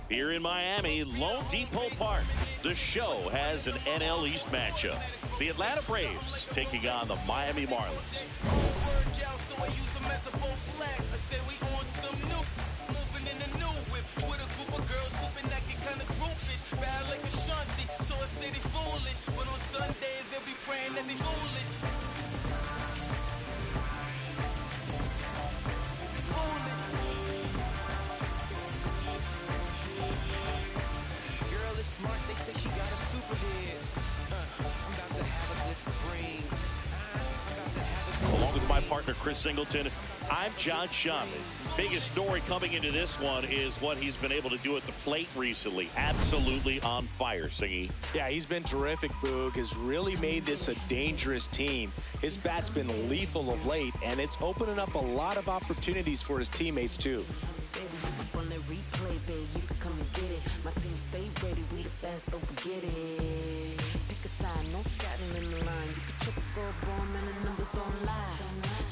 Here in Miami, Lone Depot Park, the show has an NL East matchup. The Atlanta Braves taking on the Miami Marlins. Smart, they say she got a super head. I'm about to have a good spring. Along with my partner, Chris Singleton, I'm John Schumann. Biggest story coming into this one is what he's been able to do at the plate recently. Absolutely on fire, Singy. Yeah, he's been terrific, Boog. Has really made this a dangerous team. His bat's been lethal of late, and it's opening up a lot of opportunities for his teammates, too. Replay, babe, you can come and get it. My team stay ready, we the best, don't forget it. Pick a side, no straddling in the line. You can check the scoreboard, man, the numbers don't lie.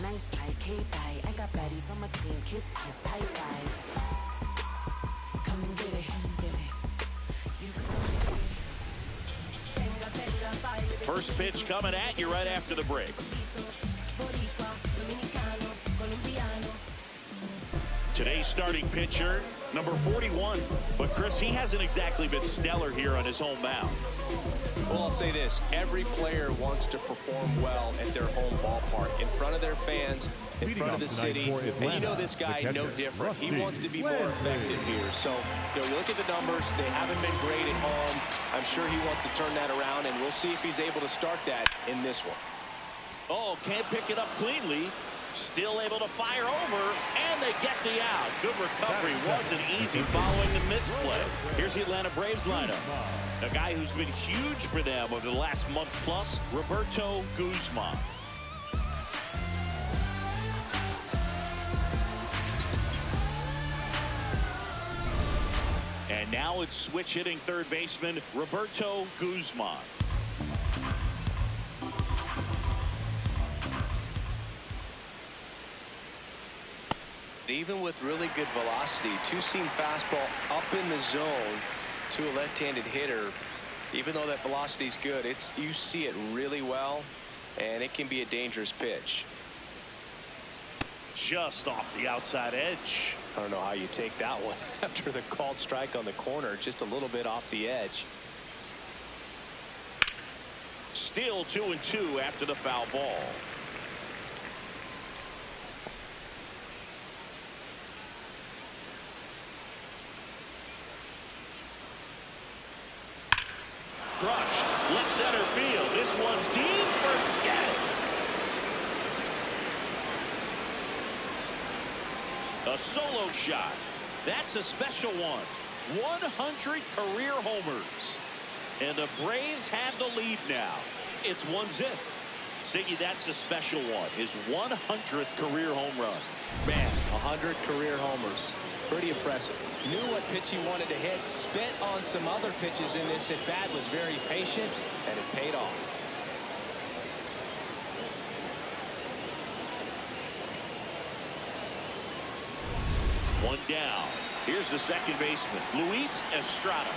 Nice strike, hey, bye. I got baddies on my team, kiss, kiss, high five. Come and get it, get it. You can come and get it. First pitch coming at you right after the break. Today's starting pitcher, number 41. But, Chris, he hasn't exactly been stellar here on his home mound. Well, I'll say this. Every player wants to perform well at their home ballpark, in front of their fans, in front of the city. And you know this guy, no different. He wants to be more effective here. So, you look at the numbers. They haven't been great at home. I'm sure he wants to turn that around, and we'll see if he's able to start that in this one. Oh, can't pick it up cleanly. Still able to fire over, and they get the out. Good recovery. Wasn't easy following the misplay. Here's the Atlanta Braves lineup. A guy who's been huge for them over the last month plus, Roberto Guzman. And now it's switch hitting third baseman, Roberto Guzman. Even with really good velocity, two-seam fastball up in the zone to a left-handed hitter. Even though that velocity is good, you see it really well, and it can be a dangerous pitch. Just off the outside edge. I don't know how you take that one after the called strike on the corner, just a little bit off the edge. Still 2-2 after the foul ball. Crushed, left center field. This one's deep. Forget it. A solo shot. That's a special one. 100 career homers. And the Braves have the lead now. It's 1-0. Siggy, that's a special one. His 100th career home run. Man, 100 career homers. Pretty impressive. Knew what pitch he wanted to hit. Spent on some other pitches in this at bat. Was very patient, and it paid off. One down. Here's the second baseman, Luis Estrada.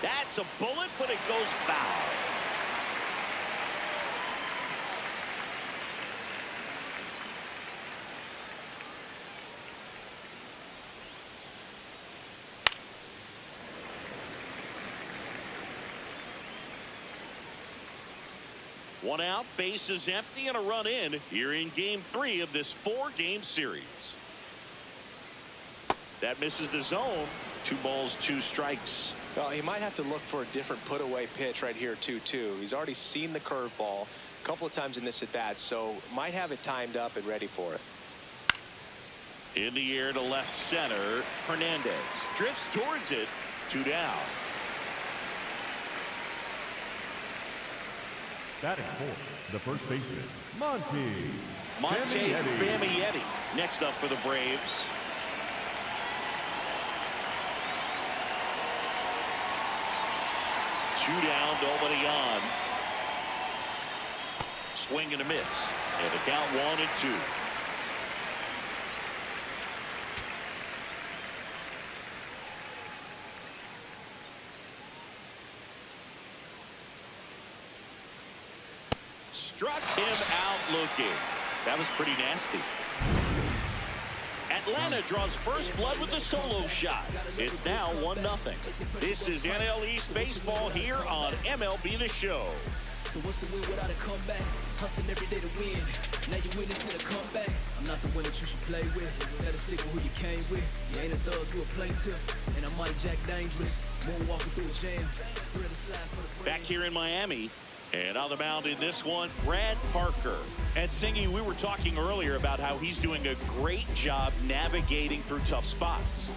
That's a bullet, but it goes foul. One out, base is empty, and a run in here in game 3 of this 4-game series. That misses the zone. 2 balls, 2 strikes. Well, he might have to look for a different put-away pitch right here, 2-2. He's already seen the curveball a couple of times in this at-bat, so might have it timed up and ready for it. In the air to left center, Hernandez drifts towards it. 2 down. Batting fourth, the first baseman, Monty Famietti. Next up for the Braves. Two down, nobody on. Swing and a miss. And the count 1-2. struck him out looking. That was pretty nasty. Atlanta draws first blood with the solo shot. It's now 1-0. This is NL East Baseball here on MLB The Show. So what's the win without a comeback? Hustling every day to win. Now you win, it's in a comeback. I'm not the one that you should play with. You gotta stick with who you came with. You ain't a thug, you a plaintiff. And I'm Mike Jack Dangerous. Moonwalking through a jam. Back here in Miami. And on the mound in this one, Brad Parker. And Singy, we were talking earlier about how he's doing a great job navigating through tough spots.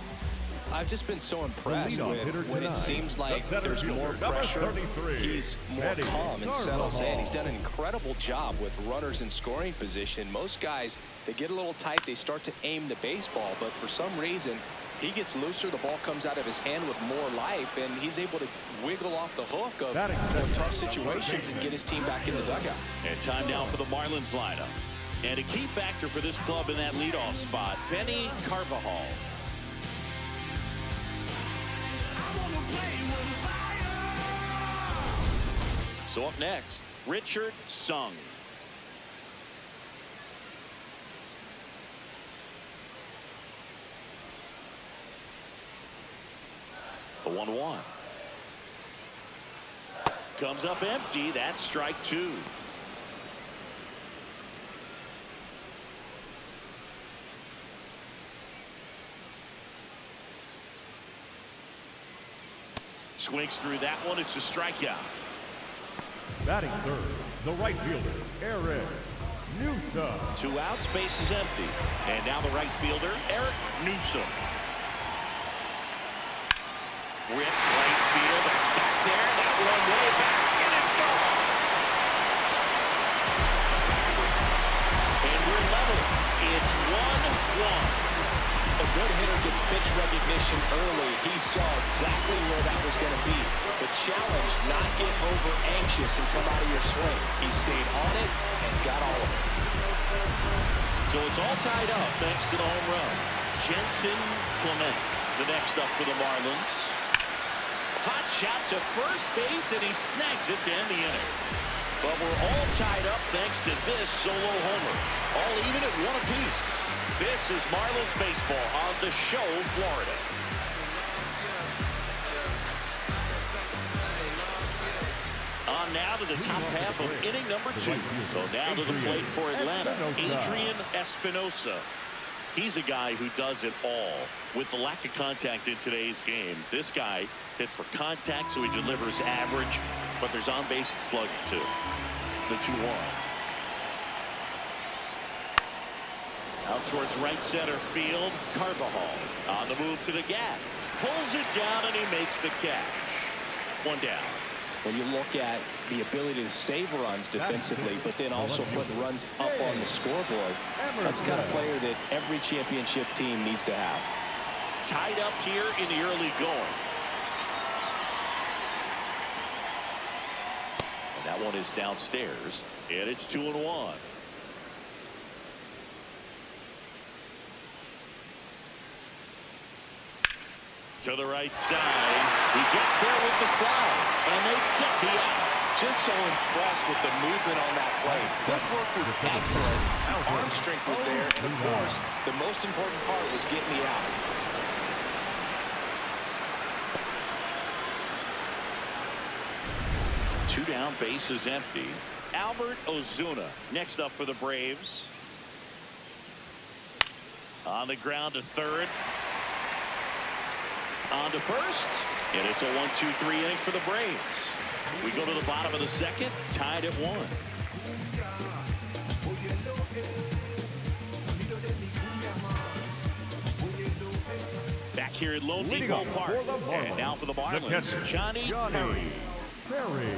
I've just been so impressed with when it seems like there's more pressure, he's more calm and settles in. He's done an incredible job with runners in scoring position. Most guys, they get a little tight, they start to aim the baseball, but for some reason, he gets looser, the ball comes out of his hand with more life, and he's able to wiggle off the hook of tough situations and get his team back in the dugout. And time now for the Marlins lineup. And a key factor for this club in that leadoff spot, Benny Carvajal. So up next, Richard Sung. The 1-1. Comes up empty. That's strike two. Swings through that one. It's a strikeout. Batting third, the right fielder, Eric Newsom. 2 outs, base is empty. And now the right fielder, Eric Newsom. Rip right field. That's back there. That one way back, and it's gone. And we're level. It's 1-1. A good hitter gets pitch recognition early. He saw exactly where that was going to be. The challenge, not get over anxious and come out of your swing. He stayed on it and got all of it. So it's all tied up thanks to the home run. Jensen Clement, the next up for the Marlins. Hot shot to first base, and he snags it to end the inning. But we're all tied up thanks to this solo homer. All even at 1 apiece. This is Marlins baseball on The Show, Florida. On now to the top half of inning number 2. So now to the plate for Atlanta, Adrian Espinosa. He's a guy who does it all. With the lack of contact in today's game, this guy hits for contact, so he delivers average, but there's on-base slugging too. The 2-1. Out towards right center field, Carvajal on the move to the gap. Pulls it down, and he makes the catch. 1 down. When you look at the ability to save runs defensively, but then also put runs up on the scoreboard, that's the kind of player that every championship team needs to have. Tied up here in the early going. And that one is downstairs, and it's 2-1. To the right side. He gets there with the slide, and they get the out. Just so impressed with the movement on that play. Footwork was excellent. Arm strength was there, and of course, the most important part was getting the out. Two down, base is empty. Albert Ozuna next up for the Braves. On the ground to third. On to first, and it's a 1-2-3 inning for the Braves. We go to the bottom of the second, tied at 1. Back here at Lone Depot Park, and now for the Marlins, Johnny Perry.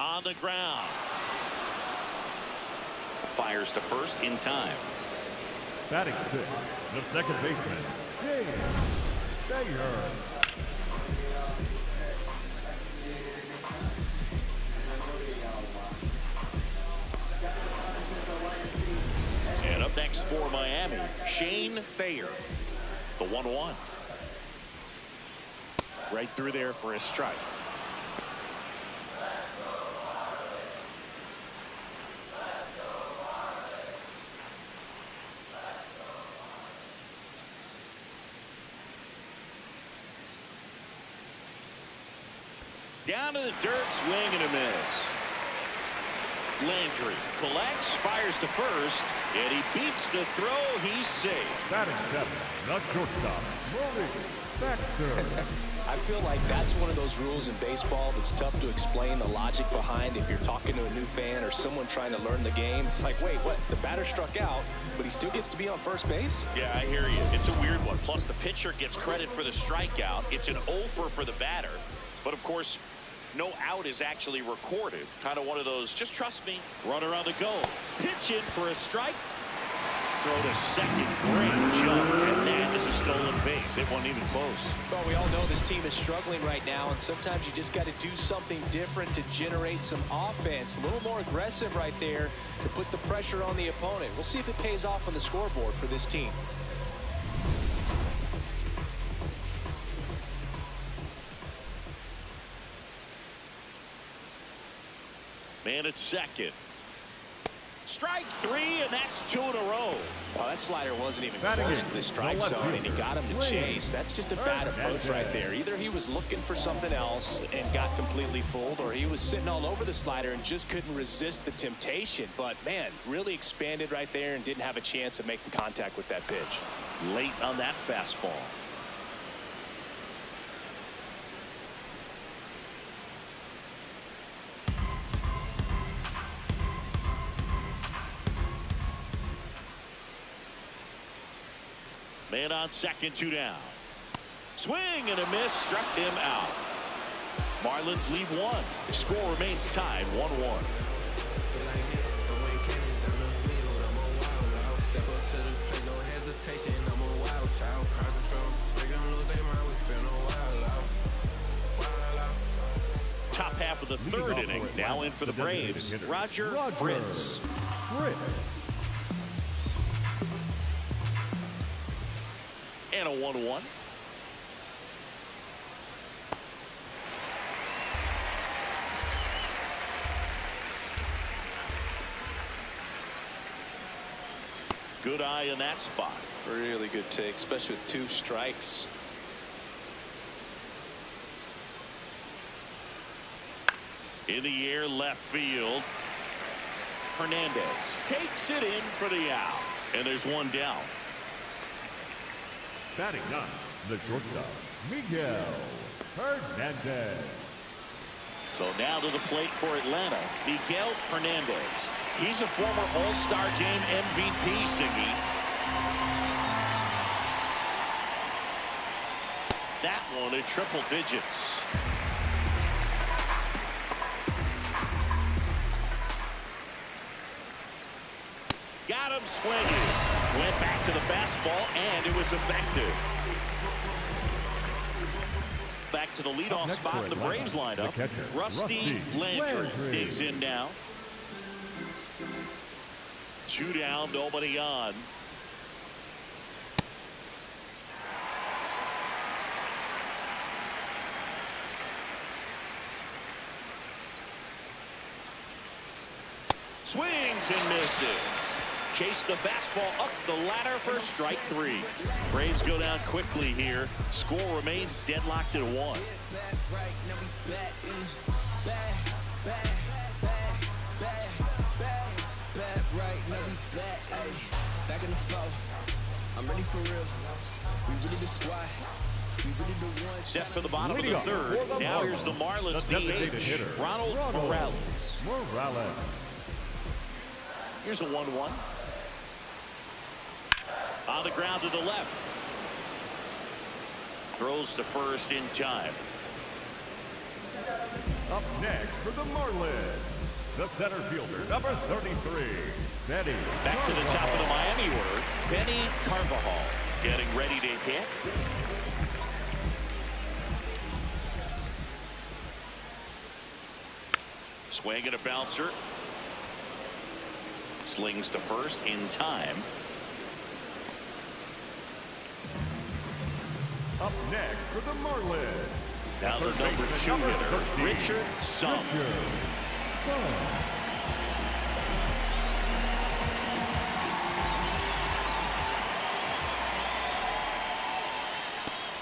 On the ground. Fires to first in time. Batting 6, the second baseman, James Sayer. next for Miami, Shane Thayer. The 1-1. Right through there for a strike. Down to the dirt, swing and a miss. Landry collects, fires to first, and he beats the throw. He's safe. Batting 7, the shortstop, Maurice Baxter. I feel like that's one of those rules in baseball that's tough to explain the logic behind. If you're talking to a new fan or someone trying to learn the game, it's like, wait, what? The batter struck out, but he still gets to be on first base? Yeah, I hear you. It's a weird one. Plus, the pitcher gets credit for the strikeout. It's an offer for the batter. But, of course, no out is actually recorded. Kind of one of those, just trust me, runner on the go. Pitch in for a strike. Throw to second. Great jump. And that is a stolen base. It wasn't even close. Well, we all know this team is struggling right now, and sometimes you just got to do something different to generate some offense. A little more aggressive right there to put the pressure on the opponent. We'll see if it pays off on the scoreboard for this team. Man at second. Strike 3, and that's 2 in a row. Well, that slider wasn't even Batting close in, to the strike the left zone, and he fielder, got him to Williams. chase. That's just a bad approach right there. Either he was looking for something else and got completely fooled, or he was sitting all over the slider and just couldn't resist the temptation. But, man, really expanded right there and didn't have a chance of making contact with that pitch. Late on that fastball. Man on second, 2 down. Swing and a miss, struck him out. Marlins lead 1. The score remains tied 1-1. Top half of the third inning. Now in for the Braves, Roger Fritz. And a 1-1. Good eye in that spot. Really good take, especially with 2 strikes. In the air, left field. Hernandez takes it in for the out. And there's 1 down. Batting 9, the shortstop, Miguel Hernandez. So now to the plate for Atlanta, Miguel Hernandez. He's a former All-Star Game MVP, Siggy. That one in triple digits. Got him swinging. Went back to the fastball, and it was effective. Back to the leadoff spot in the Braves lineup. Rusty Landry digs in now. 2 down, nobody on. Swings and misses. Chase the fastball up the ladder for strike 3. Braves go down quickly here. Score remains deadlocked at 1. Back in the fall. I'm ready for real. We really the squad. We really the ones. Set for the bottom of the third. Now here's the Marlins DH, Ronald Morales. Here's a 1-1. On the ground to the left. Throws to first in time. Up next for the Marlins, the center fielder, number 33, Benny. Back to the top of the Miami order, Benny Carvajal getting ready to hit. Swing and a bouncer. Slings to first in time. Up next for the Marlins. Now the number 2 hitter, Richard Sung.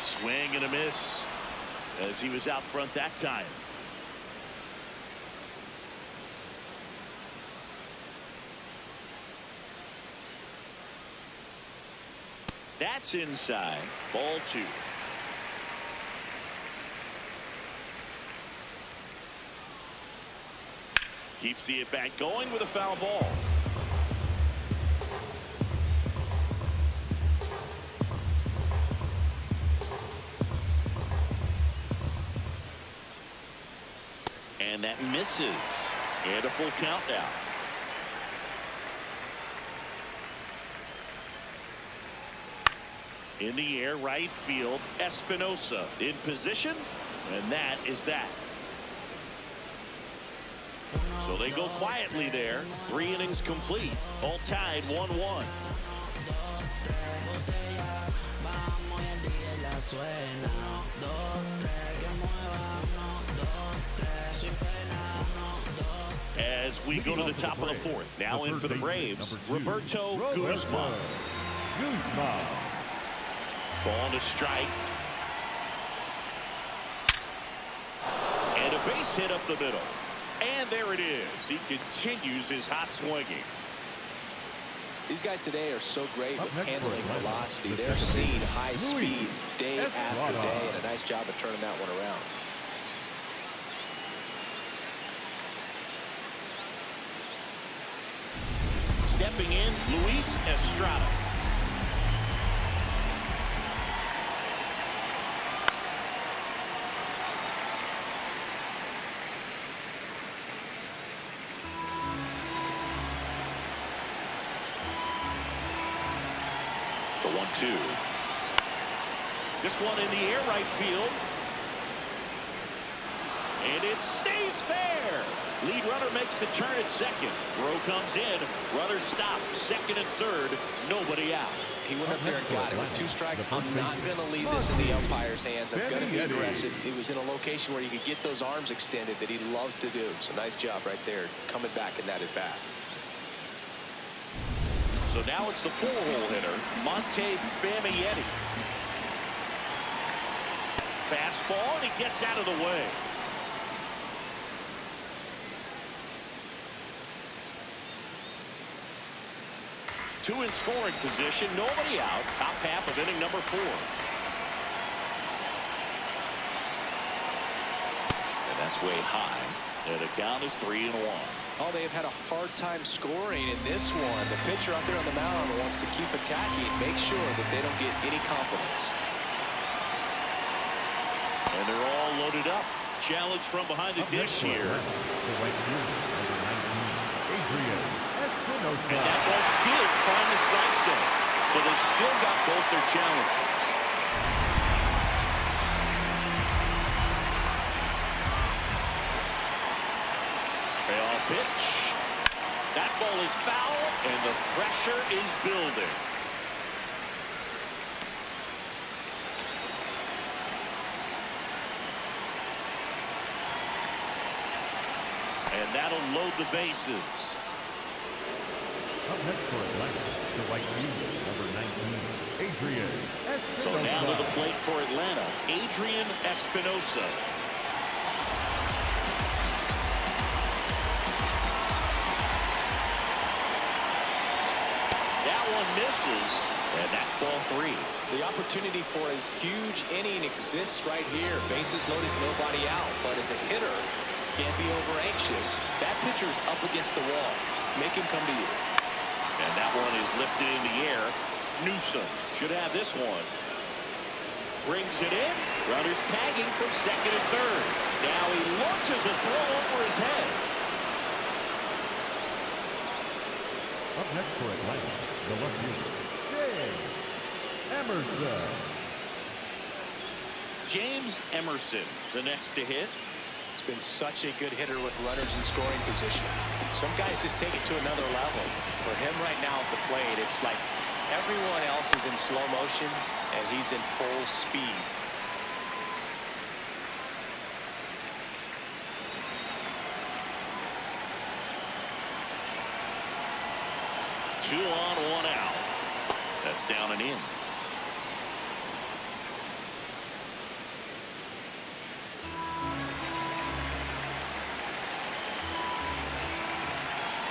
Swing and a miss as he was out front that time. That's inside. Ball 2. Keeps the at-bat going with a foul ball. And that misses. And a full count now. In the air, right field, Espinosa in position, and that is that. So they go quietly there. 3 innings complete. All tied 1-1. As we go to the top of the 4th. Now in for the Braves, Roberto Guzman. Ball to strike. And a base hit up the middle. And there it is. He continues his hot swinging. These guys today are so great with handling velocity. They're seeing high speeds day after day, and a nice job of turning that one around. Stepping in, Luis Estrada. The 1-2. This one in the air, right field. And it stays fair. Lead runner makes the turn at second. Throw comes in. Runner stopped. Second and third. Nobody out. He went up there and got it with 2 strikes. I'm not going to leave this in the umpire's hands. I'm going to be aggressive. It was in a location where you could get those arms extended that he loves to do. So nice job right there, coming back in that at bat. So now it's the 4-hole hitter, Monte Famietti. Fastball, and he gets out of the way. Two in scoring position, nobody out. Top half of inning number 4. And that's way high. And the count is 3-1. Oh, they have had a hard time scoring in this one. The pitcher out there on the mound wants to keep attacking, make sure that they don't get any confidence. And they're all loaded up. Challenge from behind the dish here. And that ball did find the strike zone. So they still got both their challenges. Payoff pitch. That ball is foul, and the pressure is building. And that'll load the bases. Up next for Atlanta, the right fielder, number 19, Adrian Espinosa. So now to the plate for Atlanta, Adrian Espinosa. That one misses, and that's ball 3. The opportunity for a huge inning exists right here. Bases loaded, nobody out. But as a hitter, can't be over anxious. That pitcher's up against the wall. Make him come to you. And that one is lifted in the air. Newsom should have this one. Brings it in. Runners tagging from second and third. Now he launches a throw over his head. Up next for Atlanta, the left fielder, James Emerson. James Emerson, the next to hit. He's been such a good hitter with runners in scoring position. Some guys just take it to another level. For him right now at the plate, it's like Everyone else is in slow motion, and he's in full speed. Two on, one out. That's down and in.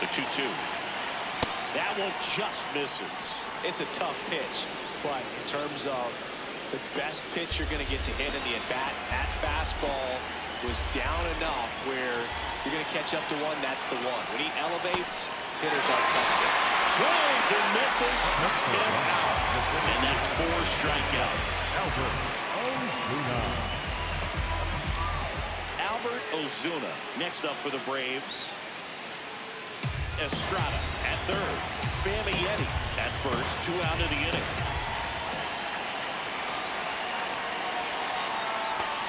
The 2-2. That one just misses. It's a tough pitch, but in terms of the best pitch you're going to get to hit in the at-bat, that fastball was down enough where you're going to catch up to one. That's the one. When he elevates, hitters aren't touched it. Swings and misses. Hit out. And that's 4 strikeouts. Albert Ozuna next up for the Braves. Estrada at third. Famietti at first. 2 out of the inning.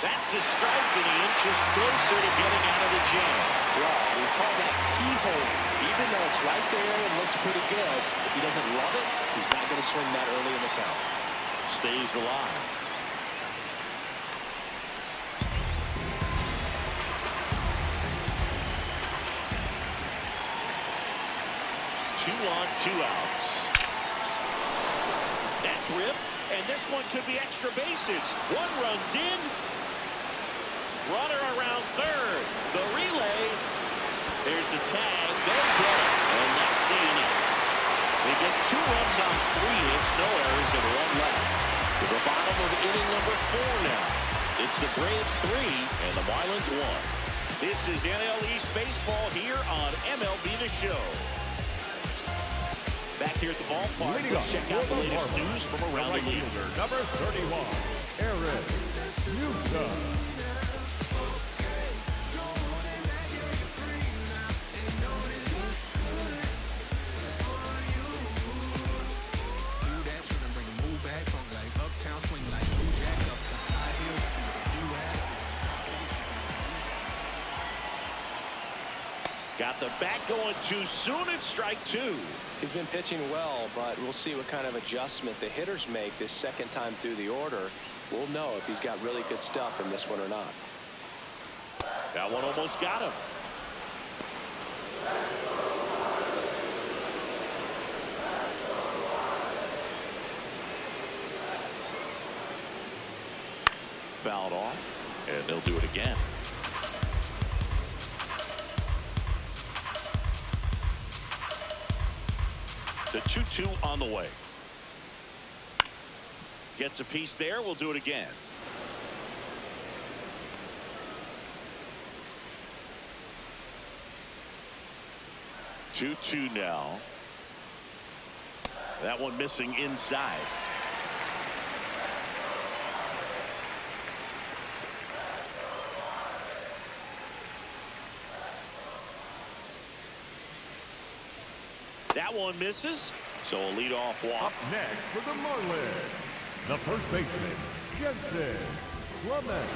That's a strike, and he inches closer to getting out of the jam. Well, we call that keyhole. Even though it's right there and looks pretty good, if he doesn't love it, he's not going to swing that early in the count. Stays alive. Two on, 2 outs. That's ripped, and this one could be extra bases. 1 runs in. Runner around third. The relay. There's the tag. They get it, and that's the inning. They get 2 runs on 3 hits, no errors, and 1 left. To the bottom of inning number 4 now. It's the Braves 3 and the Marlins 1. This is NL East Baseball here on MLB The Show. Back here at the ballpark, let's check out the latest news from around the league. Number 31, Aaron Newsom. Got the bat going too soon at strike 2. He's been pitching well, but we'll see what kind of adjustment the hitters make this second time through the order. We'll know if he's got really good stuff in this one or not. That one almost got him. Fouled off, and they'll do it again. The 2-2 on the way. Gets a piece there. We'll do it again. Two now. That one missing inside. That one misses, so a leadoff walk. Up next for the Marlins, the first baseman, Jensen Clement.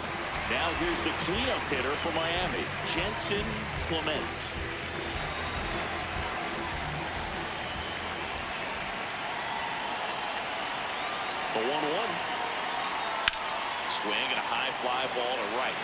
Now here's the cleanup hitter for Miami, Jensen Clement. The 1-1. Swing and a high fly ball to right.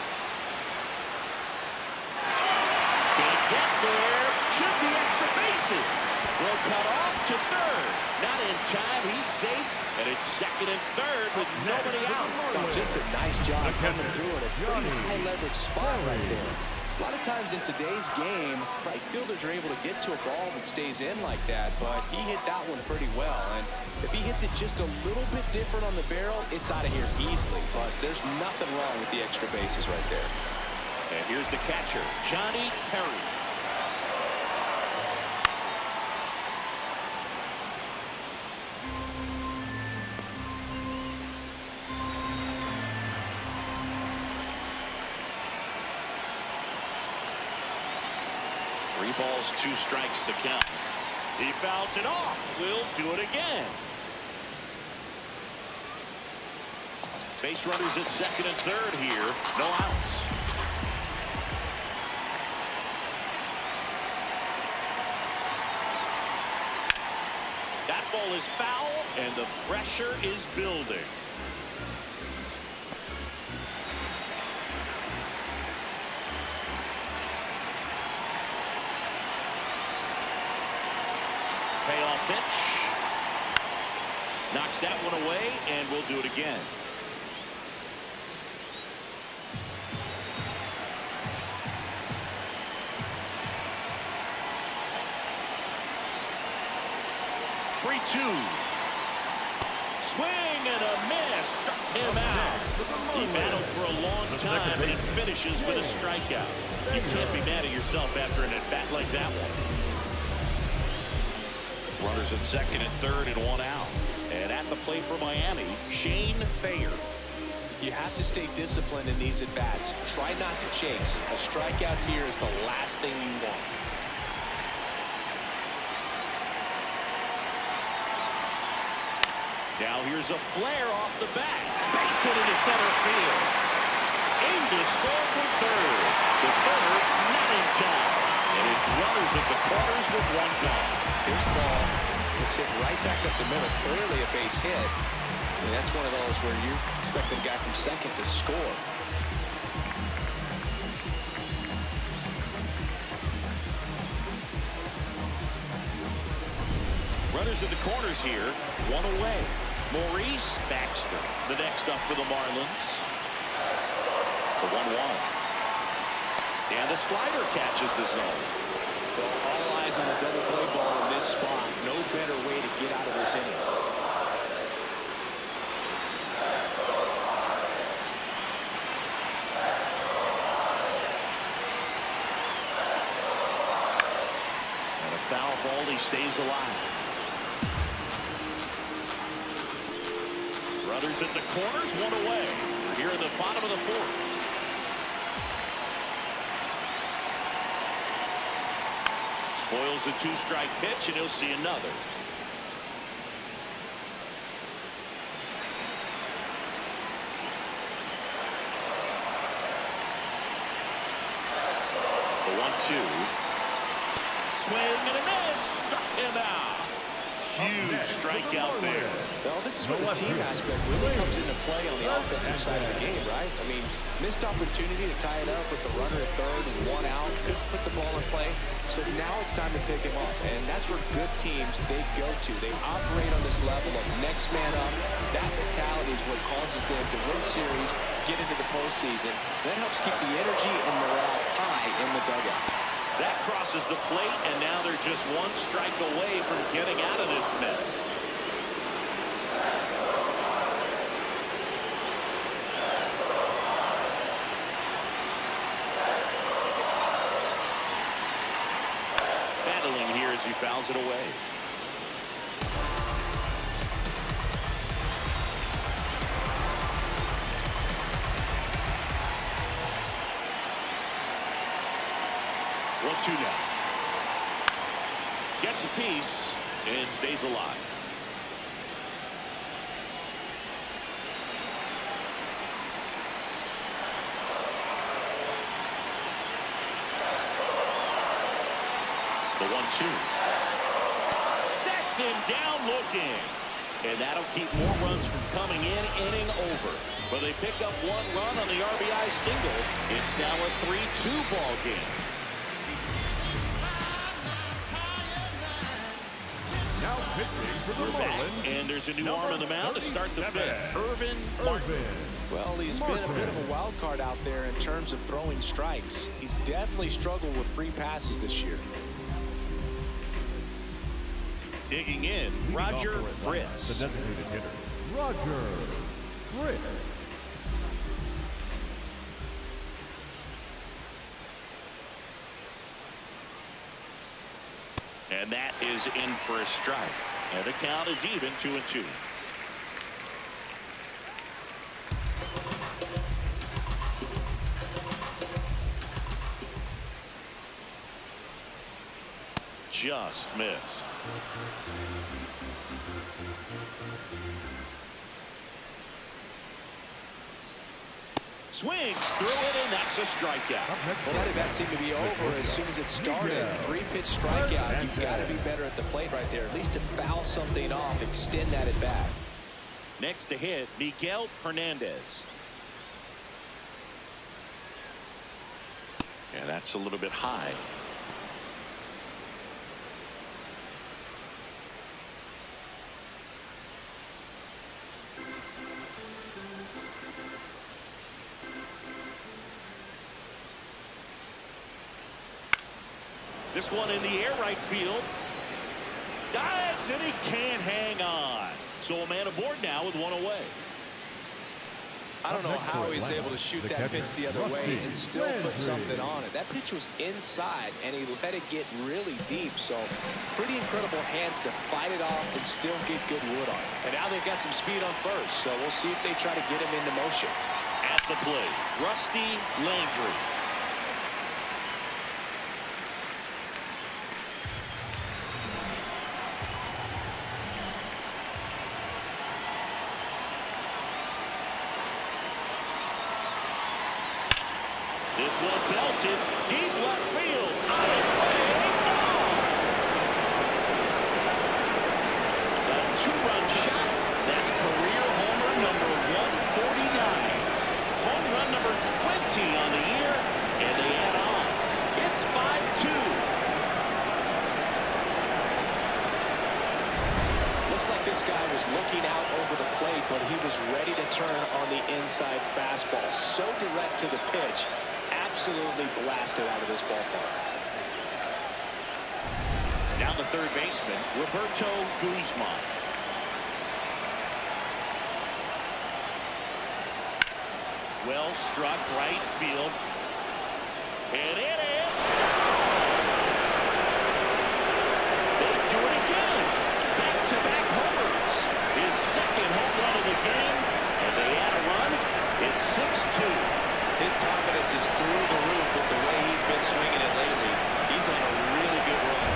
Can't get there. Should be extra bases. Will cut off to third. Not in time. He's safe. And it's second and third with nobody out. Just a nice job coming through in a pretty high leverage spot right there. A lot of times in today's game, right fielders are able to get to a ball that stays in like that, but he hit that one pretty well. And if he hits it just a little bit different on the barrel, it's out of here easily. But there's nothing wrong with the extra bases right there. And here's the catcher, Johnny Perry. Three balls, 2 strikes to count. He fouls it off. We'll do it again. Base runners at second and third here. No outs. That ball ball is foul, and the pressure is building. Payoff pitch. Knocks that one away, and we'll do it again. Swing and a miss. Struck him out. He battled for a long time, and it finishes with a strikeout. You can't be mad at yourself after an at-bat like that one. Runners at second and third and one out. And at the plate for Miami, Shane Thayer. You have to stay disciplined in these at-bats. Try not to chase. A strikeout here is the last thing you want. Now here's a flare off the bat. Base hit into center field. Aim to score for third. The third not in time. And it's runners at the corners with one gone. Here's the ball. It's hit right back up the middle. Clearly a base hit. And that's one of those where you expect the guy from second to score. Runners at the corners here. One away. Maurice Baxter, the next up for the Marlins. The 1-1. And the slider catches the zone. Well, all eyes on the double play ball in this spot. No better way to get out of this inning. And a foul ball, he stays alive. Runners at the corners, one away. Here in the bottom of the fourth. Spoils the two-strike pitch, and he'll see another. The 1-2. Swing and a miss. Struck him out. Huge strikeout there. Well, this is where the team aspect really comes into play on the offensive side of the game, right? I mean, missed opportunity to tie it up with the runner at third, one out, couldn't put the ball in play. So now it's time to pick him up, and that's where good teams, they go to. They operate on this level of next man up. That mentality is what causes them to win series, get into the postseason. That helps keep the energy and morale high in the dugout. That crosses the plate, and now they're just one strike away from getting out of this mess. Battling here as he fouls it away. Two now. Gets a piece and stays alive. The 1-2. Sets him down looking. And that'll keep more runs from coming in, inning over. But they pick up one run on the RBI single. It's now a 3-2 ball game. Now pitching for the Marlins. And there's a new arm on the mound to start the fifth. Irvin Martin. Well, he's been a bit of a wild card out there in terms of throwing strikes. He's definitely struggled with free passes this year. Digging in, Roger Fritz. The designated hitter, Roger Fritz. And that is in for a strike. And the count is even, 2-2. Just missed. Swings through it, and that's a strikeout. Well, that event seemed to be over as soon as it started. 3-pitch strikeout. You've got to be better at the plate right there, at least to foul something off, extend that at bat. Next to hit, Miguel Hernandez. And that's a little bit high. This one in the air right field. Dives, and he can't hang on. So a man aboard now with one away. I don't know how he's able to shoot that pitch the other way and still put something on it. That pitch was inside, and he let it get really deep. So pretty incredible hands to fight it off and still get good wood on it. And now they've got some speed on first, so we'll see if they try to get him into motion. At the plate, Rusty Landry. This one belted deep left field. On its way, gone. A two-run shot. That's career homer number 149. Home run number 20 on the year, and they add on. It's 5-2. Looks like this guy was looking out over the plate, but he was ready to turn on the inside fastball. So direct to the pitch. Absolutely blasted out of this ballpark. Down the third baseman, Roberto Guzman. Well struck right field. And it is. They do it again. Back-to-back homers. His second home run of the game. And they add a run. It's 6-2. His confidence is through the roof with the way he's been swinging it lately. He's on a really good run.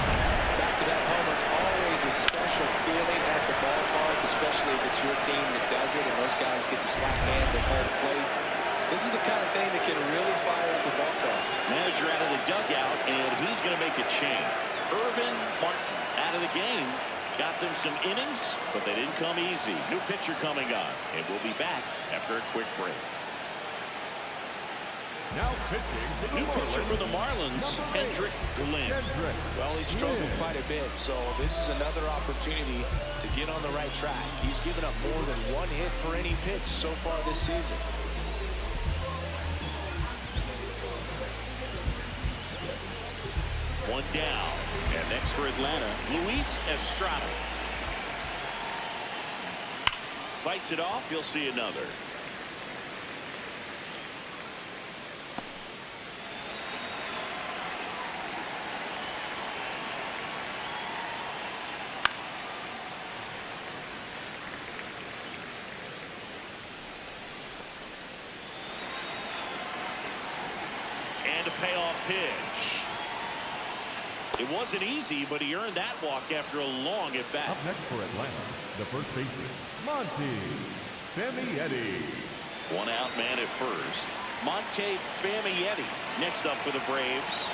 Back-to-back homers, always a special feeling at the ballpark, especially if it's your team that does it and those guys get to slap hands at home plate. This is the kind of thing that can really fire up the ballpark. Manager out of the dugout, and he's going to make a change. Irvin Martin out of the game. Got them some innings, but they didn't come easy. New pitcher coming on, and we'll be back after a quick break. Now pitching for the New pitcher for the Marlins, Hendrick Glenn. Well, he struggled quite a bit, so this is another opportunity to get on the right track. He's given up more than one hit per inning pitch so far this season. One down. And next for Atlanta, Luis Estrada. Fights it off. You'll see another. And a payoff pitch. It wasn't easy, but he earned that walk after a long at bat. Up next for Atlanta, the first baseman, Monty Famietti. One out man at first. Monte Famietti next up for the Braves.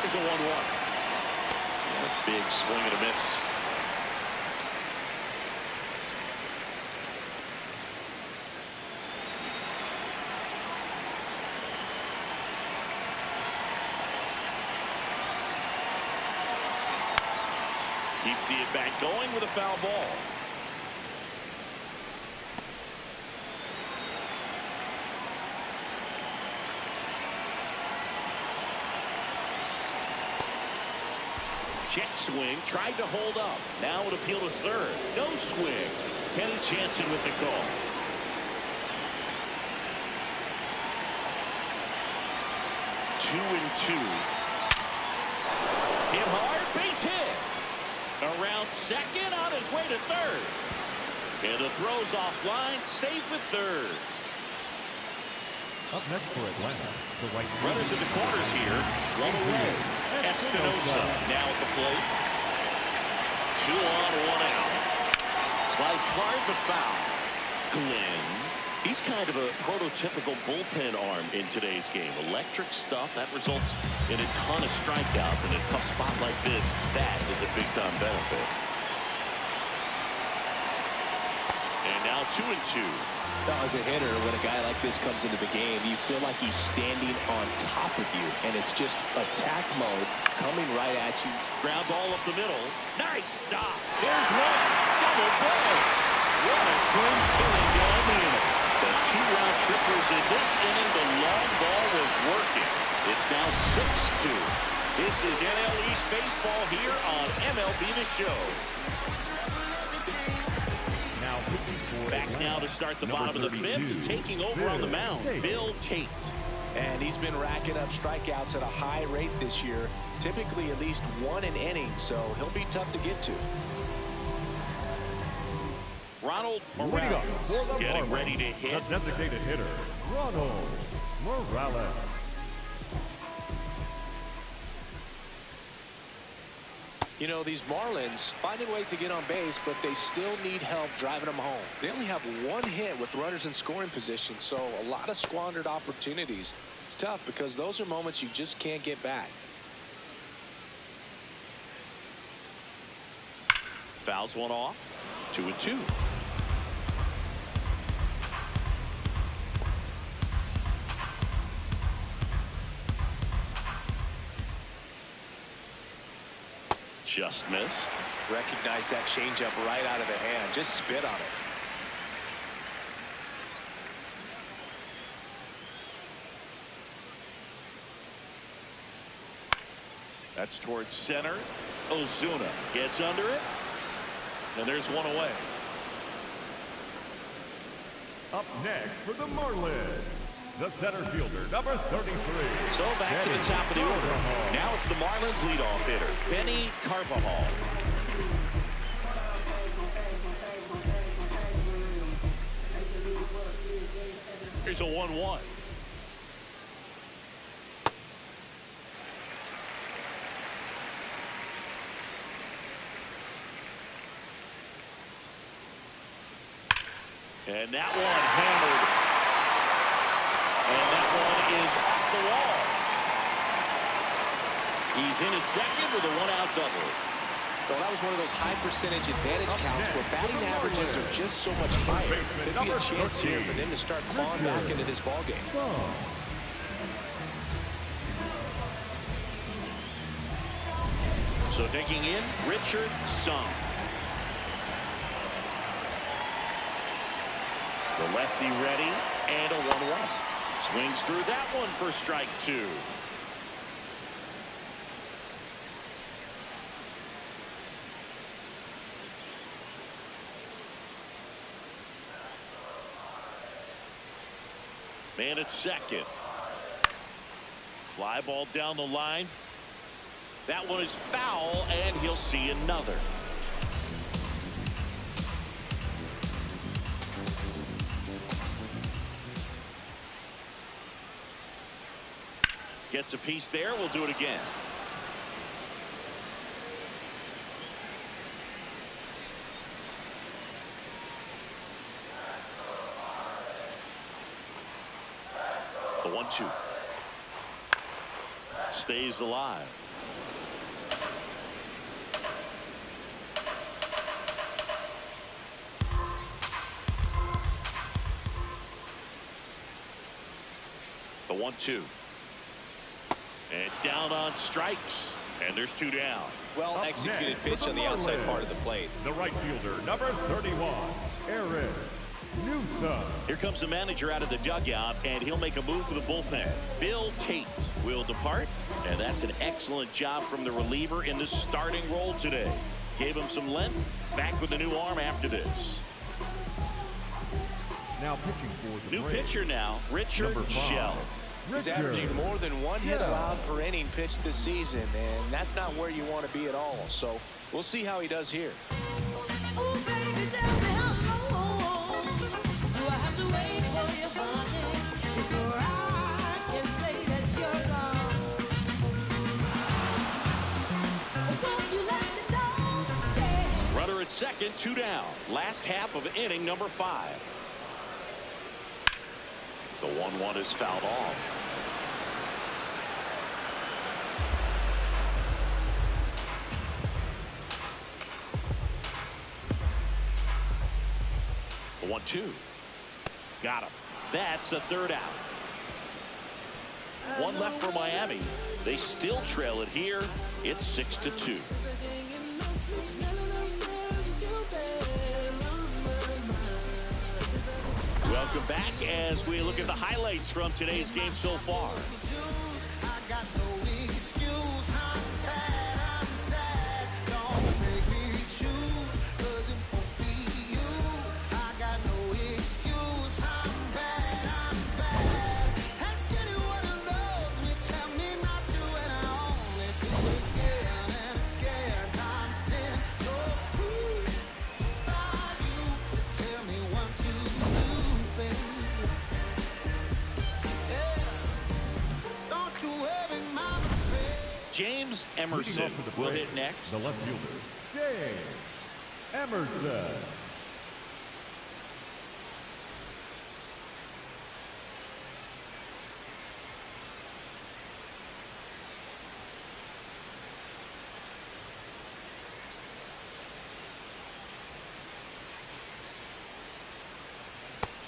It's a 1-1. Big swing and a miss. Keeps the at-bat going with a foul ball. Check swing, tried to hold up. Now it appeal to third. No swing. Kenny Jansen with the call. Two and two. Hit hard, base hit. Around second, on his way to third. And the throw's offline, safe at third. Up next for Atlanta, the White Runners in the corners here. One away. Estrada. Espinosa now at the plate. 2 on, 1 out. Slice hard but foul. Glenn. He's kind of a prototypical bullpen arm in today's game. Electric stuff that results in a ton of strikeouts. In a tough spot like this, that is a big-time benefit. And now 2-2. Now, as a hitter, when a guy like this comes into the game, you feel like he's standing on top of you, and it's just attack mode coming right at you. Ground ball up the middle. Nice stop. There's one. Double play. What a clean killing down the inning. The 2-round trippers in this inning. The long ball was working. It's now 6-2. This is NL East baseball here on MLB The Show. Back now to start the bottom of the 5th, taking over on the mound, Bill Tate. And he's been racking up strikeouts at a high rate this year, typically at least 1 an inning, so he'll be tough to get to. Ronald Morales getting ready to hit. The designated hitter, Ronald Morales. You know, these Marlins finding ways to get on base, but they still need help driving them home. They only have 1 hit with runners in scoring position, so a lot of squandered opportunities. It's tough because those are moments you just can't get back. Fouls one off. 2-2. Just missed. Recognize that changeup right out of the hand. Just spit on it. That's towards center. Ozuna gets under it. And there's one away. Up next for the Marlins, the center fielder, number 33. So back to the top of the order. Now it's the Marlins leadoff hitter, Benny Carbajal. Here's a 1-1. And that one hammered. And that one is off the wall. He's in at second with a 1-out double. Well, that was one of those high percentage advantage counts where batting averages are just so much higher. Could be a chance here for them to start clawing back into this ball game. So digging in, Richard Sung. The lefty ready, and a 1-1. Swings through that one for strike 2. Man at second. Fly ball down the line. That one is foul, and he'll see another. Gets a piece there. We'll do it again. The 1-2. Stays alive. The 1-2. And down on strikes. And there's 2 down. Well executed pitch on the outside part of the plate. The right fielder, number 31, Aaron Newsom. Here comes the manager out of the dugout, and he'll make a move for the bullpen. Bill Tate will depart, and that's an excellent job from the reliever in the starting role today. Gave him some length. Back with a new arm after this. Now pitching for the new Braves, pitcher now, Richard Shell. He's averaging more than 1 hit allowed per inning pitched this season, and that's not where you want to be at all. So we'll see how he does here. Ooh, baby, tell me how long do I have to wait for you, honey, before I can say that you're gone? at second, 2 down. Last half of inning number 5. The 1-1 is fouled off. The 1-2. Got him. That's the 3rd out. 1 left for Miami. They still trail it here. It's 6-2. Welcome back as we look at the highlights from today's game so far. James Emerson will hit next. The left fielder, James Emerson.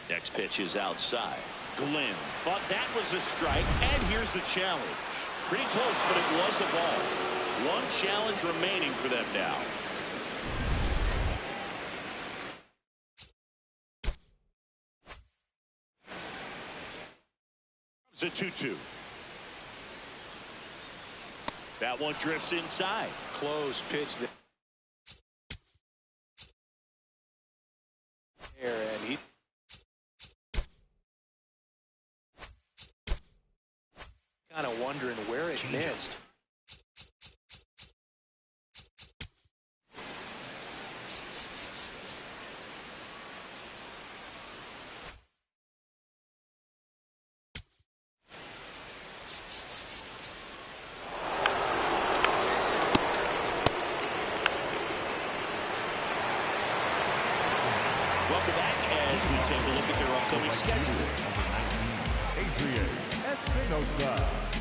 Next pitch is outside. Glenn thought that was a strike, and here's the challenge. Pretty close, but it was a ball. 1 challenge remaining for them now. It's a 2-2. That one drifts inside. Close pitch there, and he kind of wondering where it missed. Welcome back as we take a look at their upcoming schedule. Adrian Espinosa.